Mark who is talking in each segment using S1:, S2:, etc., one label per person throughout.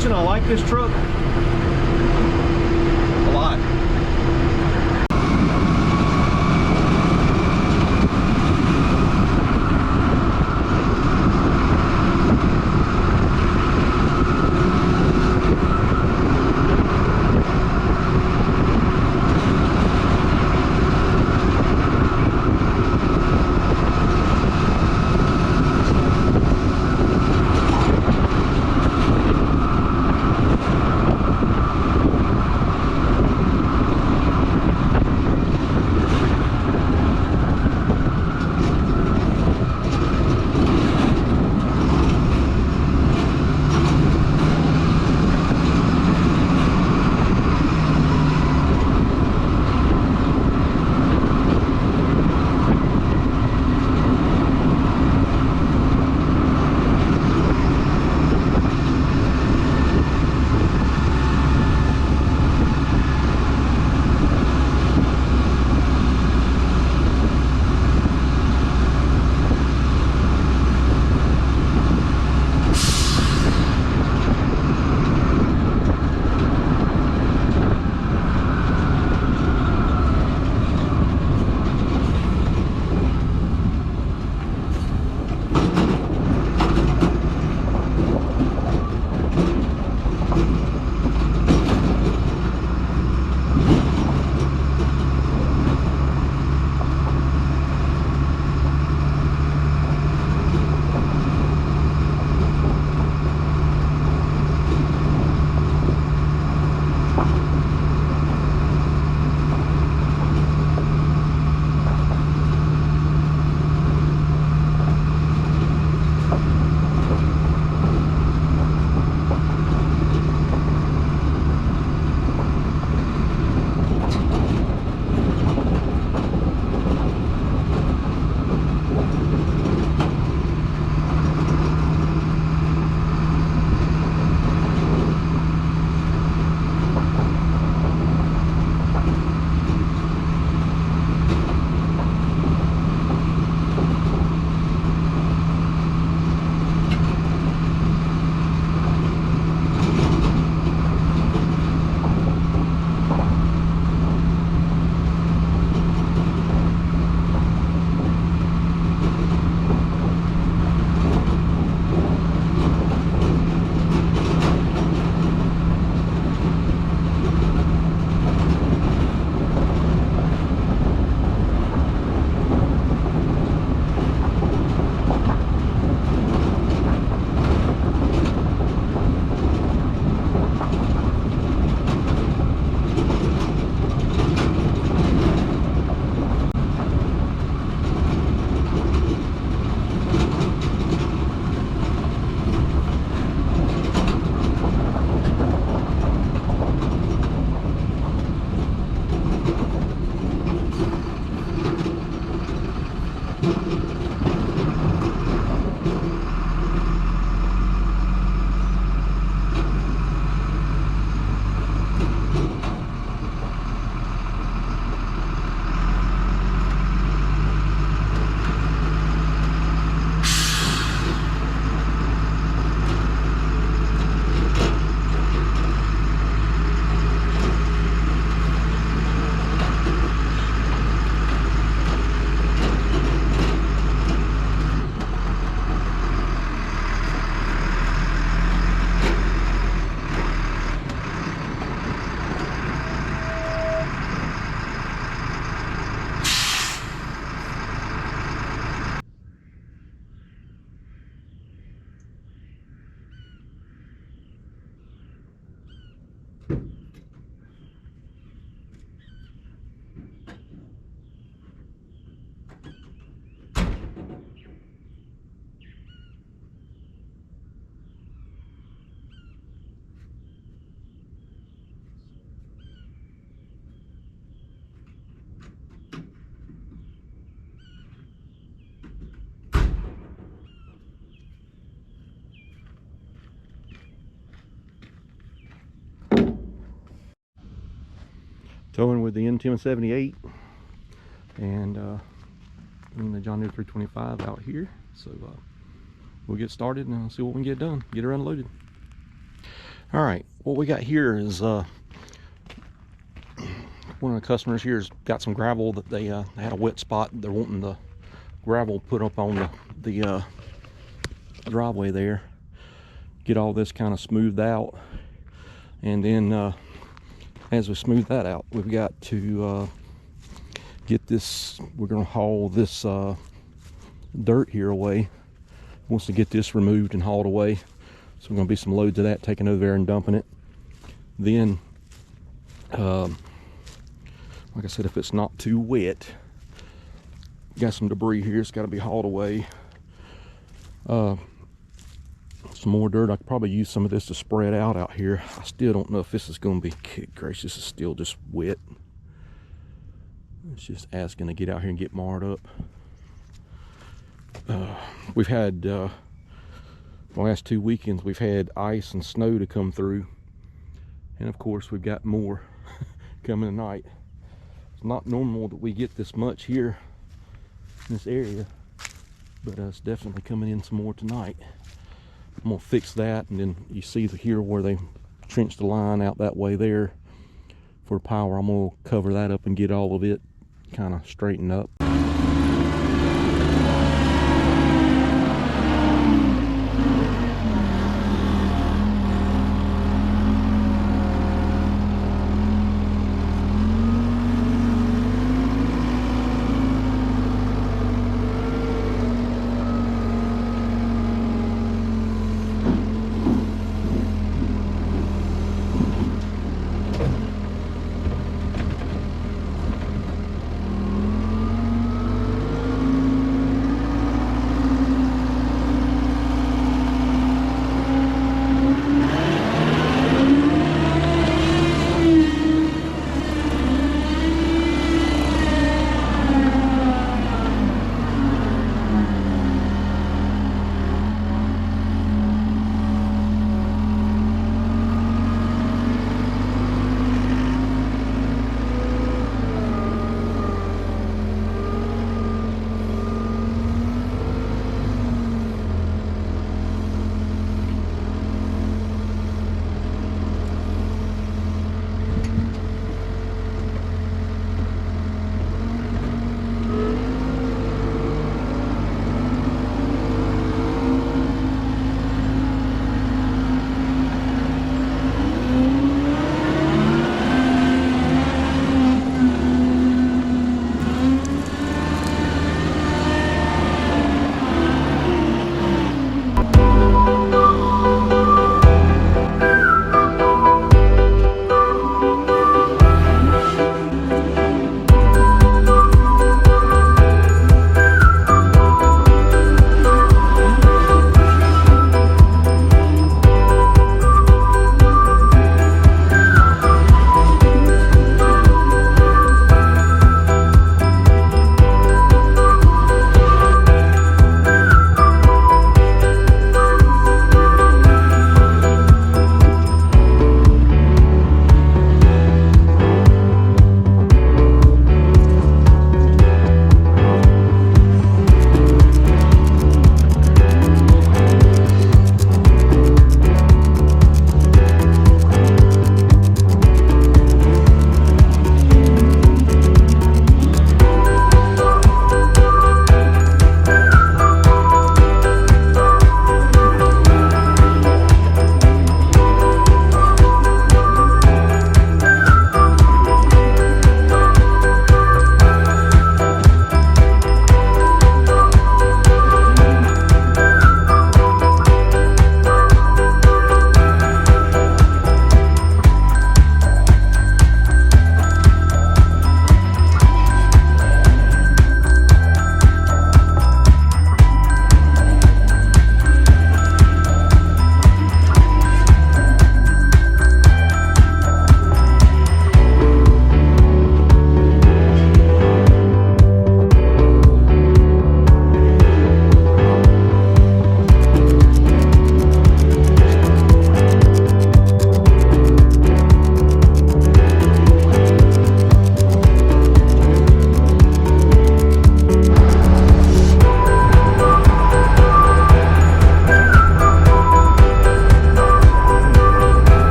S1: suspension. I like this truck a lot. Towing with the M1078 and the John Deere 325 out here. So we'll get started and see what we can get done, get her unloaded. All right, what we got here is one of the customers here's got some gravel that they had a wet spot. They're wanting the gravel put up on the driveway there. Get all this kind of smoothed out, and then as we smooth that out, we've got to get this. We're going to haul this dirt here away. Wants to get this removed and hauled away, so we're going to be some loads of that taken over there and dumping it. Then like I said, if it's not too wet, got some debris here. It's got to be hauled away. Some more dirt. I could probably use some of this to spread out here. I still don't know if this is going to be, good gracious, this is still just wet. It's just asking to get out here and get marred up. We've had the last 2 weekends we've had ice and snow to come through, and of course we've got more coming tonight. It's not normal that we get this much here in this area, but it's definitely coming in some more tonight. I'm gonna fix that, and then you see here where they trenched the line out that way there for power. I'm gonna cover that up and get all of it kind of straightened up.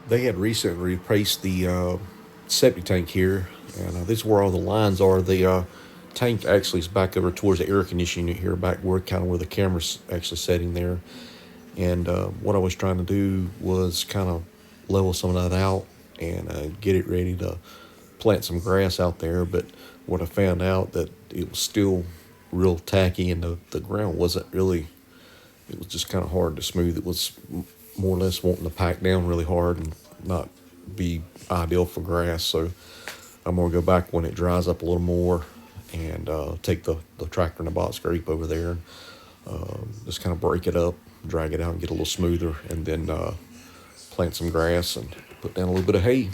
S1: They had recently replaced the septic tank here, and this is where all the lines are. The tank actually is back over towards the air conditioning unit here, back where kind of where the camera's actually setting there. And what I was trying to do was kind of level some of that out and get it ready to plant some grass out there. But what I found out that it was still real tacky, and the ground wasn't really, it was just kind of hard to smooth. It was more or less wanting to pack down really hard and not be ideal for grass. So I'm going to go back when it dries up a little more and take the tractor and the box scrape over there and just kind of break it up, drag it out and get a little smoother, and then plant some grass and put down a little bit of hay.